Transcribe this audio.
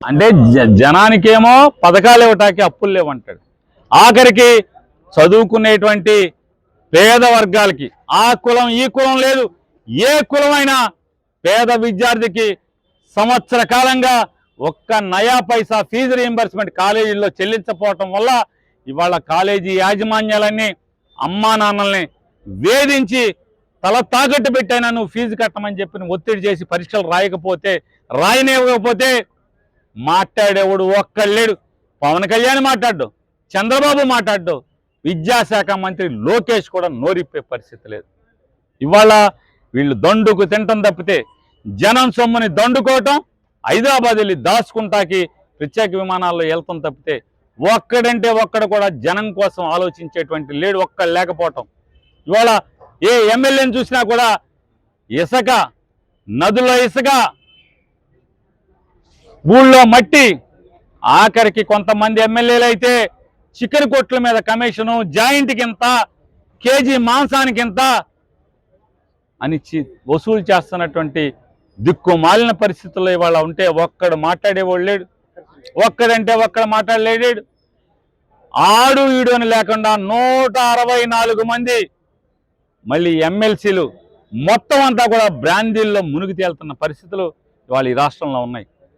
అంటే జనానికేమో పథకాలు ఇవ్వటానికి అప్పులు లేవంటాడు. ఆఖరికి చదువుకునేటువంటి పేద వర్గాలకి ఆ కులం ఈ కులం లేదు, ఏ కులమైనా పేద విద్యార్థికి సంవత్సర కాలంగా ఒక్క నయా పైసా ఫీజు రీయింబర్స్మెంట్ కాలేజీల్లో చెల్లించకపోవటం వల్ల ఇవాళ కాలేజీ యాజమాన్యాలన్నీ అమ్మా నాన్నల్ని వేధించి తల తాకట్టు పెట్టైనా నువ్వు ఫీజు కట్టమని చెప్పి ఒత్తిడి చేసి పరీక్షలు రాయనివ్వకపోతే మాట్లాడేవాడు ఒక్కళ్ళేడు. పవన్ కళ్యాణ్ మాట్లాడు, చంద్రబాబు మాట్లాడు, విద్యాశాఖ మంత్రి లోకేష్ కూడా నోరిప్పే పరిస్థితి లేదు. ఇవాళ వీళ్ళు దండుకు తింటం తప్పితే జనం సొమ్ముని దండుకోవటం, హైదరాబాద్ వెళ్ళి దాచుకుంటాకి ప్రత్యేక విమానాల్లో వెళ్తాం తప్పితే ఒక్కడంటే ఒక్కడు కూడా జనం కోసం ఆలోచించేటువంటి లేడు, ఒక్కడు లేకపోవటం. ఇవాళ ఏ ఎమ్మెల్యేని చూసినా కూడా ఇసుక, నదుల ఇసుక, ఊళ్ళో మట్టి, ఆఖరికి కొంతమంది ఎమ్మెల్యేలు అయితే చికెన్ కొట్ల మీద కమిషను, జాయింట్కి ఇంత, కేజీ మాంసానికి ఇంత అని వసూలు చేస్తున్నటువంటి దిక్కుమాలిన పరిస్థితుల్లో ఇవాళ ఉంటే ఒక్కడు మాట్లాడేవాడు లేడు, ఒక్కడంటే ఒక్కడు మాట్లాడలేడు. ఆడు ఈడు అని లేకుండా 164 మంది మళ్ళీ ఎమ్మెల్సీలు మొత్తం అంతా కూడా బ్రాందీల్లో మునిగి తేలుతున్న పరిస్థితులు ఇవాళ ఈ రాష్ట్రంలో ఉన్నాయి.